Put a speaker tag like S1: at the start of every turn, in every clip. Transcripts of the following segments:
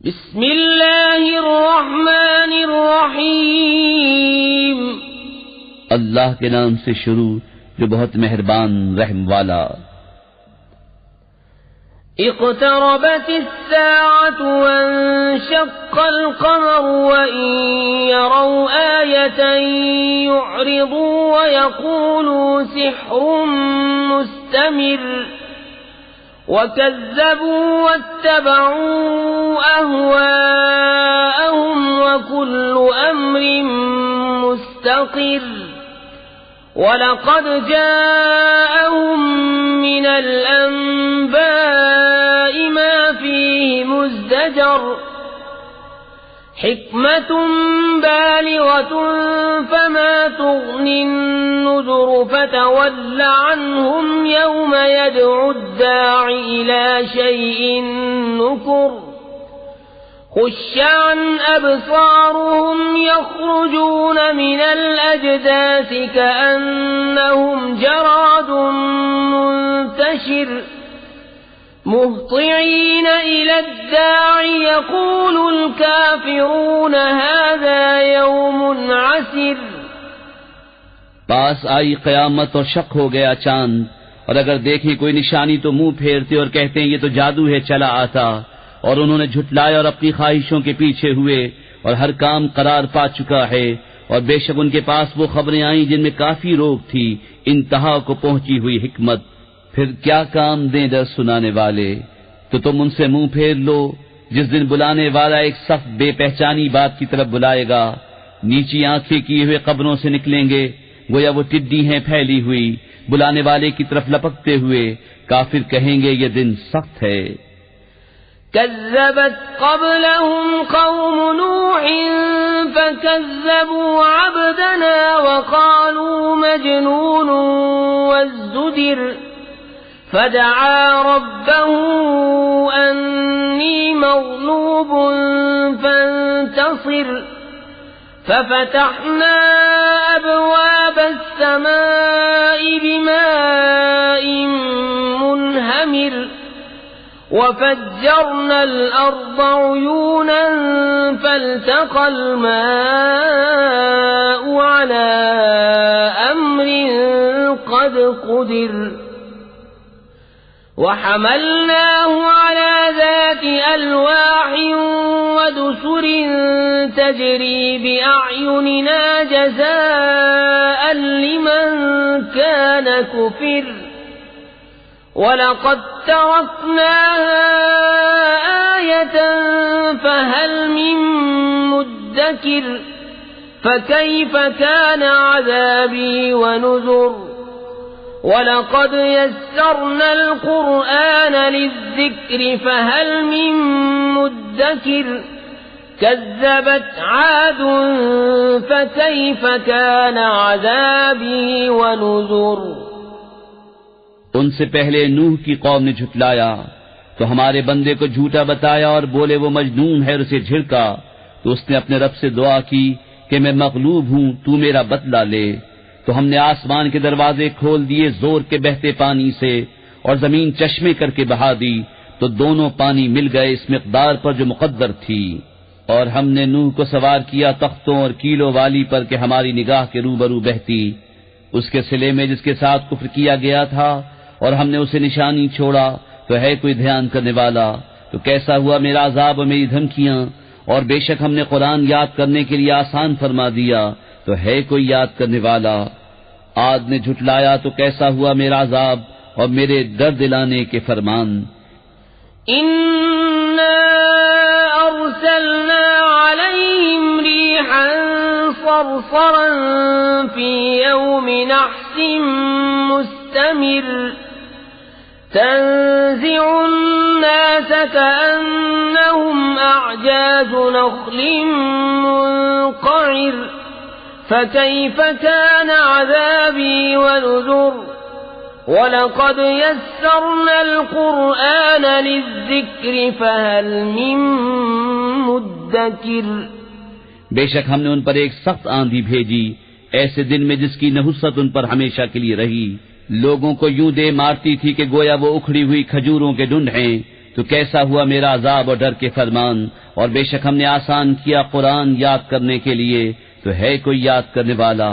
S1: बिस्मिल्लाहिर्रहमानिर्रहीम।
S2: अल्लाह के नाम से शुरू जो बहुत मेहरबान रहम वाला।
S1: इक़्तरबतिस्साअतु वन्शक़्क़ल क़मरु वइन यरौ आयतन युअरिदू वयक़ूलू सिह्रुम मुस्तमिर वकज़्ज़बू वत्तबऊ अहवाअहुम वकुल्लु अम्रिन मुस्तक़िर वलक़द जाअहुम मिनल अंबाइ मा फ़ीहि मुज़्दजर हिक्मतुन बालिग़तुन फमा तुग़नि अन्नुज़ुर फ़तवल्ल अन्हुम यौम यद'उ अद्दा'i इला शैइन नुकुर खुश्श अन अबसारुहुम यख़रुजून मिनल अजदासी कअन्नहुम जरादुन मुंतशिर मुहतिईन इला अद्दा'i यक़ूलुल काफ़िरून हाज़ा यौमुन असीर।
S2: पास आई क़यामत और शक हो गया चांद, और अगर देखें कोई निशानी तो मुंह फेरते और कहते हैं ये तो जादू है चला आता। और उन्होंने झुटलाया और अपनी ख्वाहिशों के पीछे हुए, और हर काम करार पा चुका है। और बेशक उनके पास वो खबरें आईं जिनमें काफी रोक थी, इंतहा को पहुंची हुई हिकमत। फिर क्या काम दें दर सुनाने वाले, तो तुम उनसे मुंह फेर लो। जिस दिन बुलाने वाला एक सख्त बेपहचानी बात की तरफ बुलाएगा, नीची आंखें किए हुए कब्रों से निकलेंगे, गोया वो टिड्डी हैं फैली हुई, बुलाने वाले की तरफ लपकते हुए। काफिर कहेंगे ये दिन सख्त है।
S1: कज़्ज़बत क़ब्लहुम क़ौम नूहिन फ़कज़्ज़बू अब्दना वक़ालू मजनूनुन वज़्ज़ुजिर फ़दअा रब्बहू अन्नी मग़लूबुन फ़ंतसिर फ़फ़तहना अबवाब अस्समाइ बिमाइन मुनहमिर वफ़ज्जरना अल-अर्ज़ उयूनन फ़ल्तक़ा अल-माउ अला अम्रिन क़द क़ुदिर वहमलनाहु अला ज़ाति अल्वाहिन वदुसुर तजरी बिअअयुनिना जज़ाअन लिमन कान कुफ़िर वलक़द तरक्नाहा आयतन फ़हल मिन मुद्दकिर फ़कैफ़ कान अज़ाबी वनुज़ुर वलक़द यस्सरना अल-क़ुरआन लिज़्ज़िक्रि फ़हल मिन मुद्दकिर कज़्ज़बत आदुन फ़कैफ़ कान अज़ाबी वनुज़ुर।
S2: उनसे पहले नूह की कौम ने झुटलाया तो हमारे बंदे को झूठा बताया और बोले वो मजनून है और उसे झिड़का। तो उसने अपने रब से दुआ की कि मैं मग़लूब हूँ, तू मेरा बदला ले। तो हमने आसमान के दरवाजे खोल दिए जोर के बहते पानी से, और जमीन चश्मे करके बहा दी, तो दोनों पानी मिल गए इस मिक़दार पर जो मुक़द्दर थी। और हमने नूह को सवार किया तख्तों और कीलों वाली पर कि हमारी निगाह के रूबरू बहती, उसके सिले में जिसके साथ कुफ्र किया गया था, और हमने उसे निशानी छोड़ा। तो है कोई ध्यान करने वाला? तो कैसा हुआ मेरा अज़ाब और मेरी धमकियां। और बेशक हमने कुरान याद करने के लिए आसान फरमा दिया, तो है कोई याद करने वाला? आद ने झुटलाया तो कैसा हुआ मेरा अज़ाब और मेरे डर दिलाने के फरमान।
S1: इन्ना अर्सलना अलैहिम रीहन सरसरन फी यौमि नहसिन मुस्तमिर तंज़िउ अन्नास कअन्नहुम अअजाज़ु नख़्लिन मुनक़इर फ़कैफ़ कान अज़ाबी वनुज़ुर वलक़द यस्सरना अल-क़ुरआन लिज़्ज़िक्रि फ़हल मिन मुद्दकिर।
S2: बेशक हमने उन पर एक सख्त आंधी भेजी, ऐसे दिन में जिसकी नहुसत उन पर हमेशा के लिए रही। लोगों को यूं दे मारती थी कि गोया वो उखड़ी हुई खजूरों के ढूंढ हैं। तो तो कैसा हुआ मेरा अजाब और डर के फरमान। और बेशक हमने आसान किया कुरान याद करने के लिए, तो है कोई याद करने वाला।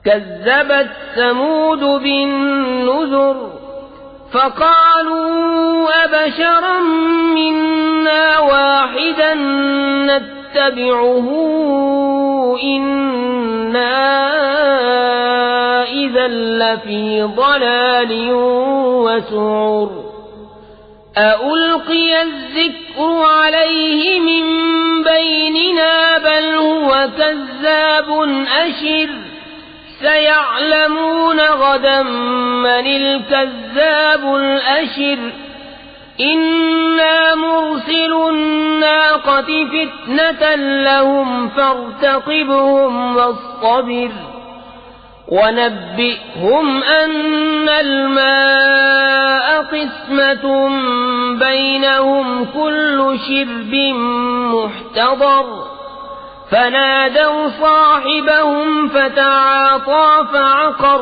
S1: कज़्ज़बत समूद बिन्नुज़ुर फ़क़ालू अबशरन मिन्ना वाहिदन नत्तबिउहु इन्ना इज़न लफ़ी ज़लालिन वसुऊर। अउल्क़िय अज़्ज़िक्रु अलैहि मिन बैनिना बल हुव कज़्ज़ाबुन अशिर। सयअलमून गदन मनिल कज़्ज़ाबुल अशिर। इन्ना मुरसिलुन नाक़ति फ़ित्नतन लहुम फ़र्तक़िबहुम वस्तबिर। वनब्बिअहुम अन्नल माअ क़िस्मतुन बैनहुम कुल्लु शिर्बिन मुहतदर। फनादौ साहिबहुम फ़तआता फ़अक़र।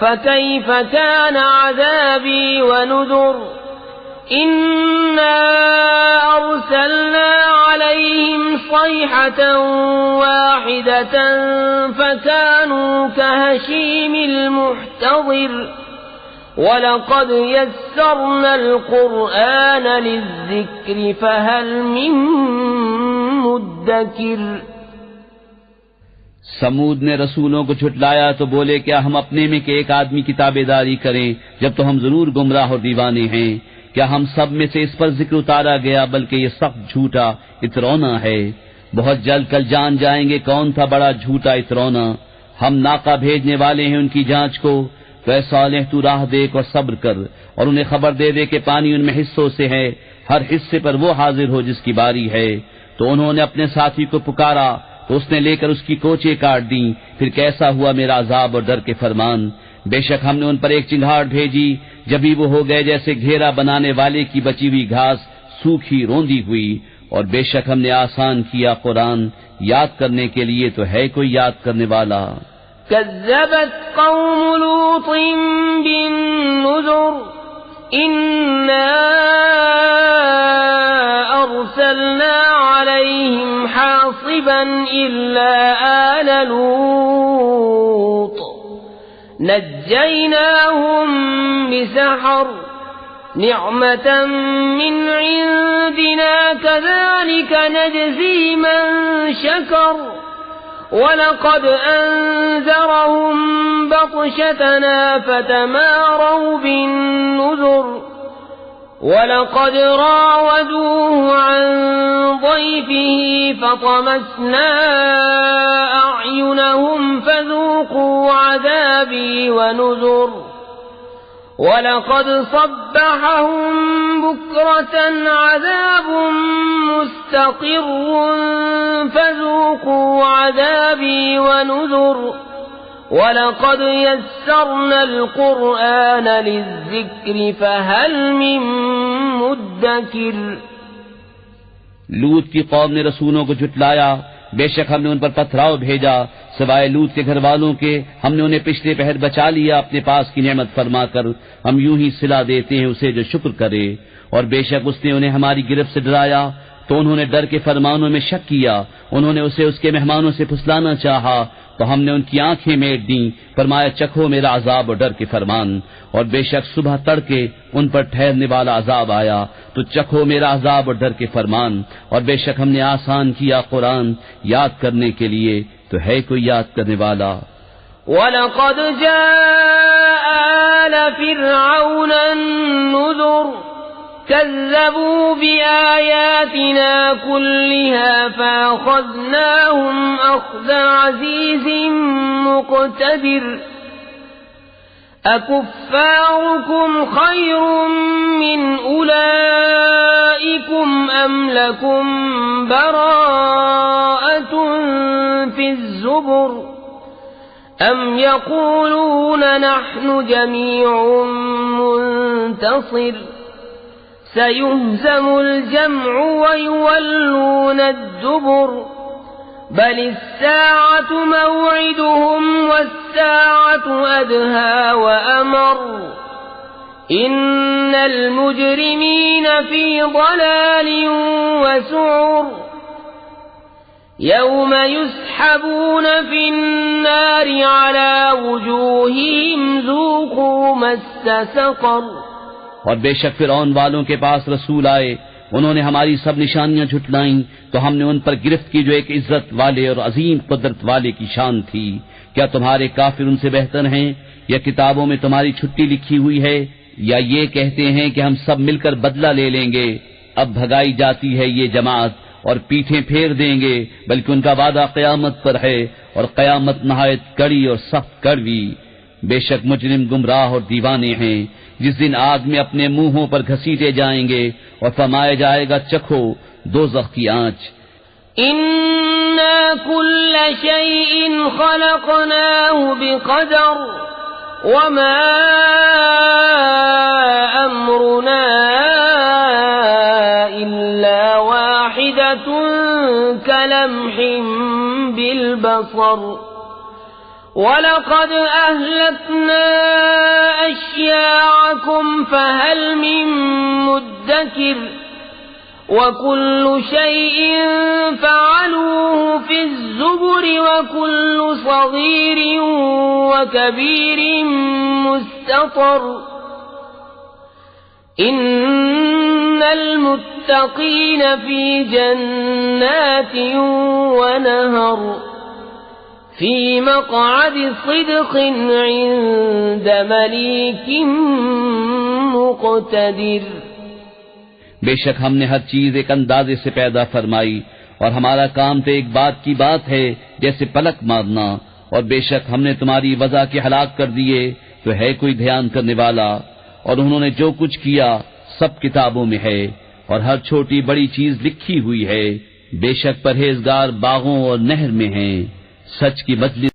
S1: फ़कैफ़ कान अज़ाबी वनुज़ुर। इन्ना अर्सलना अलैहिम सयहतन वाहिदतन फ़कानू कहशीमिल मुहतज़िर। वलक़द यस्सरनल क़ुरआन लिज़्ज़िक्रि फ़हल मिन मुद्दकिर।
S2: समूद ने रसूलों को झुटलाया तो बोले, क्या हम अपने में के एक आदमी की ताबेदारी करें, जब तो हम जरूर गुमराह और दीवाने हैं। क्या हम सब में से इस पर जिक्र उतारा गया, बल्कि ये सख्त झूठा इतरौना है। बहुत जल्द कल जान जाएंगे कौन था बड़ा झूठा इतरौना। हम नाका भेजने वाले हैं उनकी जांच को, तो ऐ सालेह तू राह देख और सब्र कर, और उन्हें खबर दे दे कि पानी उनमें हिस्सों से है, हर हिस्से पर वो हाजिर हो जिसकी बारी है। तो उन्होंने अपने साथी को पुकारा, तो उसने लेकर उसकी कोचे काट दी। फिर कैसा हुआ मेरा अजाब और डर के फरमान। बेशक हमने उन पर एक चिंगाड़ भेजी, जभी वो हो गए जैसे घेरा बनाने वाले की बची हुई घास सूखी रोंदी हुई। और बेशक हमने आसान किया कुरान याद करने के लिए, तो है कोई याद करने वाला।
S1: कज़्ज़बत कौम लूतिन बिन्नुज़ुर। इन्ना अर्सलना अलैहिम हासिबन इल्ला आल लूत नज्जयनाहुम बिसहर। निअमतन मिन इंदिना कज़ालिक नजज़ी मन शकर। वलक़द अंज़रहुम बत्शतना फ़तमारौ बिन्नुज़ुर। वलक़द रावदूहु अन ضيफिही फ़तमस्ना अअयुनहुम फ़ज़ूक़ू अज़ाबी वनुज़ुर। वलक़द सब्बहहुम बुक्रतन अज़ाबुन मुस्तक़िर्रुन फ़ज़ूक़ू अज़ाबी वनुज़ुर। वलक़द यस्सरनल क़ुरआन लिज़्ज़िक्रि फ़हल मिन मुद्दकिर।
S2: लूत की कौम ने रसूलों को झुटलाया, बेशक हमने उन पर पथराव भेजा। सिवाय लूत के घर वालों के हमने उन्हें पिछले पहर बचा लिया अपने पास की नेमत फरमाकर। हम यूं ही सिला देते हैं उसे जो शुक्र करे। और बेशक उसने उन्हें हमारी गिरफ्त से डराया, तो उन्होंने डर के फरमानों में शक किया। उन्होंने उसे उसके मेहमानों से फुसलाना चाहा, तो हमने उनकी आंखें मेट दी। फरमाया, चखो मेरा अजाब और डर के फरमान। और बेशक सुबह तड़के उन पर ठहरने वाला अजाब आया, तो चखो मेरा अजाब और डर के फरमान। और बेशक हमने आसान किया कुरान याद करने के लिए, तो है कोई याद करने वाला।
S1: वलक़द जाअ आल फ़िरऔन अन्नुज़ुर। कज़्ज़बू बिआयातिना कुल्लिहा फ़अख़ज़नाहुम अख़ज़ अज़ीज़िन मुक़तदिर। अकुफ़्फ़ारुकुम ख़ैरुम मिन उलाइकुम अम लकुम बराअतुन फ़िज़्ज़ुबुर। अम यक़ूलून नहनु जमीउन मुन्तसिर। सयुहज़मुल जम्उ वयुवल्लून अद्दुबुर। बलिस्साअतु मौዒदुहुम वस्साअतु अदहा वअमर। इन्नल मुजरिमीन फी ज़लालिन व सुऊर यौम युस्हबून फिन्नारि अला वुजूहिहिम ज़ूक़ू मस्स सक़र।
S2: और बेशक फिरौन वालों के पास रसूल आए, उन्होंने हमारी सब निशानियां झुटलाईं, तो हमने उन पर गिरफ्त की जो एक इज्जत वाले और अजीम कुदरत वाले की शान थी। क्या तुम्हारे काफिर उनसे बेहतर हैं, या किताबों में तुम्हारी छुट्टी लिखी हुई है, या ये कहते हैं कि हम सब मिलकर बदला ले लेंगे। अब भगाई जाती है ये जमात और पीठें फेर देंगे, बल्कि उनका वादा क़यामत पर है, और क़यामत नहायत कड़ी और सख्त कड़वी। बेशक मुजरिम गुमराह और दीवाने हैं, जिस दिन आग में अपने मुंहों पर घसीटे जाएंगे और फरमाया जाएगा चखो दोज़ख की आंच।
S1: इन्ना कुल्ल शैइन खलक़नाहु बिक़दर वमा अम्रुना इल्ला वाहिदतुन कलम्हिन बिलबसर वलक़द अहलकना अश्याअकुम फहल मिन मुद्दकिर वकुल्लु शैइन फ़अलूहु फ़िज़्ज़ुबुर वकुल्लु सग़ीरिन वकबीरिन मुस्ततर। इन्नल मुत्तक़ीन फ़ी जन्नातिन व नहर फी मक़अद सिद्क़िन इन्द मलीकिन मुक़तदिर।
S2: बेशक हमने हर चीज एक अंदाजे से पैदा फरमाई, और हमारा काम तो एक बात की बात है जैसे पलक मारना। और बेशक हमने तुम्हारी वजह के हलाक कर दिए, तो है कोई ध्यान करने वाला। और उन्होंने जो कुछ किया सब किताबों में है, और हर छोटी बड़ी चीज लिखी हुई है। बेशक परहेजगार बागों और नहर में हैं। सच की मजलिस